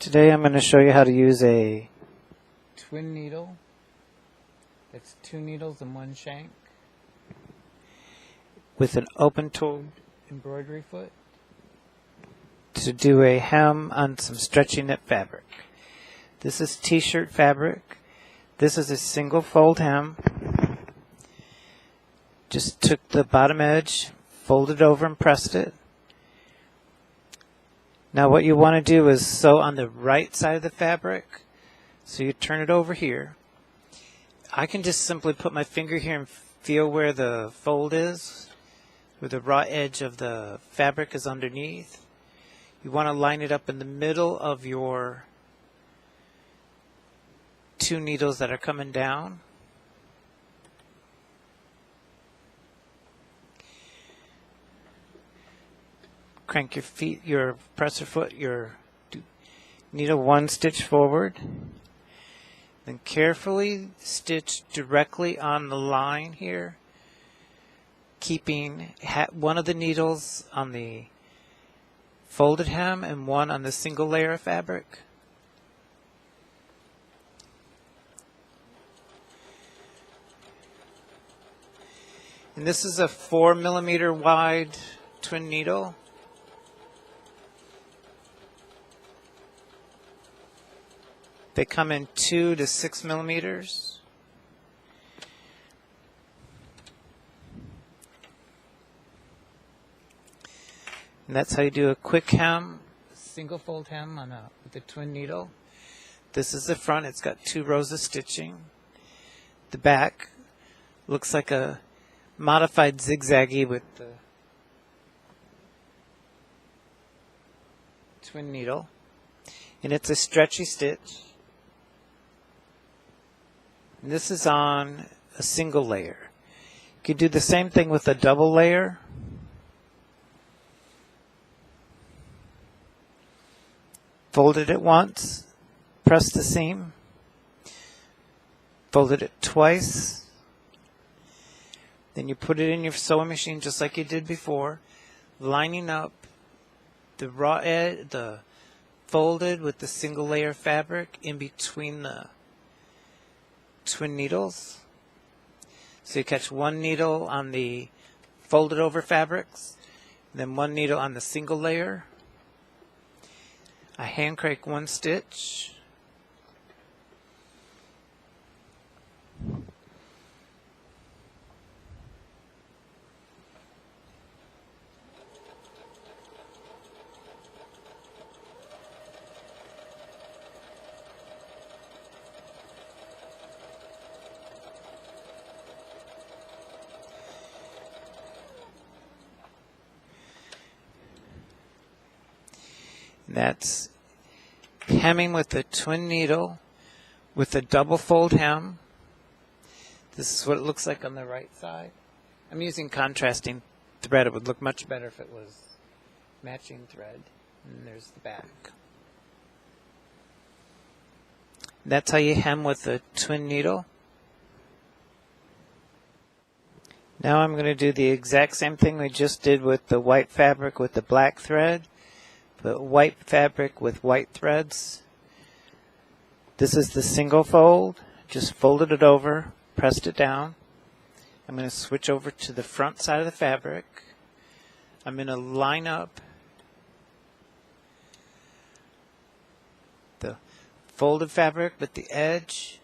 Today I'm going to show you how to use a twin needle. It's 2 needles and 1 shank with an open-toed embroidery foot to do a hem on some stretchy knit fabric. This is t-shirt fabric. This is a single fold hem. Just took the bottom edge, folded over and pressed it. Now what you want to do is sew on the right side of the fabric. So you turn it over here. I can just simply put my finger here and feel where the fold is, where the raw edge of the fabric is underneath. You want to line it up in the middle of your 2 needles that are coming down. Crank your feet, your presser foot, your needle 1 stitch forward. Then carefully stitch directly on the line here, keeping one of the needles on the folded hem and one on the single layer of fabric. And this is a 4mm wide twin needle. They come in 2 to 6 millimeters. And that's how you do a quick hem, single fold hem with a twin needle. This is the front. It's got 2 rows of stitching. The back looks like a modified zigzaggy with the twin needle. And it's a stretchy stitch. And this is on a single layer. You can do the same thing with a double layer. Folded it once, press the seam, folded it twice, then you put it in your sewing machine just like you did before, lining up the raw edge, the folded with the single layer fabric in between the twin needles. So you catch 1 needle on the folded over fabrics, then 1 needle on the single layer. I hand crank 1 stitch. That's hemming with a twin needle with a double fold hem. This is what it looks like on the right side. I'm using contrasting thread. It would look much better if it was matching thread. And there's the back. That's how you hem with a twin needle. Now I'm going to do the exact same thing we just did with the white fabric with the black thread. But white fabric with white threads. This is the single fold. Just folded it over, pressed it down. I'm going to switch over to the front side of the fabric. I'm going to line up the folded fabric with the edge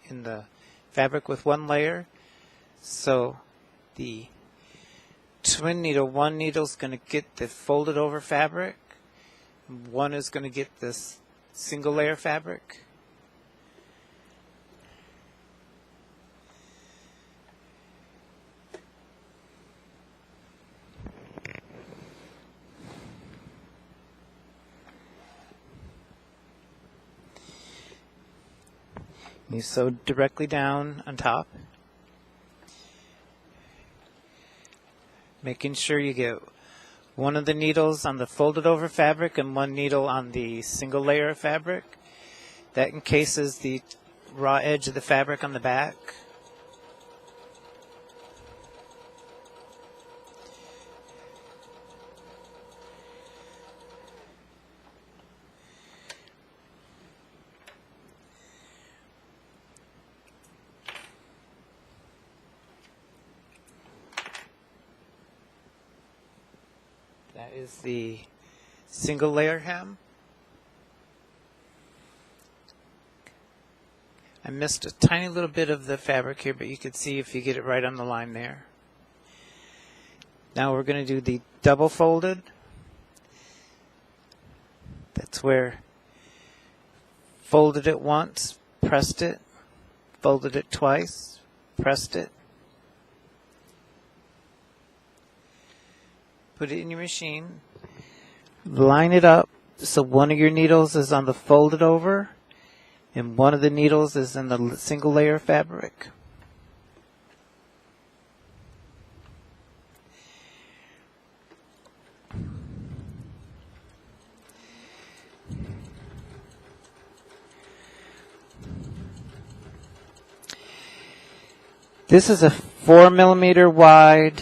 in the fabric with 1 layer. So the twin needle, 1 needle is going to get the folded over fabric. 1 is going to get this single layer fabric. You sew directly down on top, making sure you get 1 of the needles on the folded over fabric and 1 needle on the single layer of fabric. That encases the raw edge of the fabric on the back. that is the single layer hem. I missed a tiny little bit of the fabric here, but you can see if you get it right on the line there. Now we're going to do the double folded. That's where folded it once, pressed it, folded it twice, pressed it. Put it in your machine. Line it up so one of your needles is on the folded over and one of the needles is in the single layer fabric. This is a 4mm wide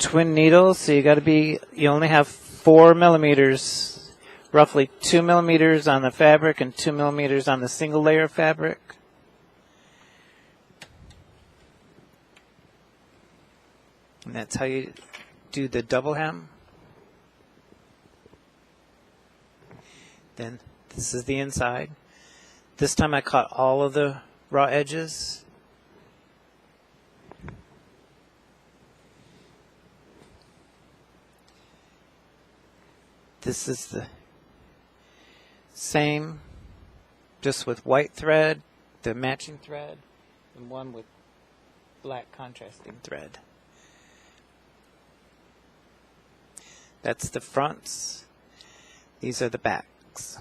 twin needle, so you only have 4mm, roughly 2mm on the fabric and 2mm on the single layer fabric. And that's how you do the double hem. Then this is the inside. This time I caught all of the raw edges. This is the same, just with white thread, the matching thread, and one with black contrasting thread. That's the fronts. These are the backs.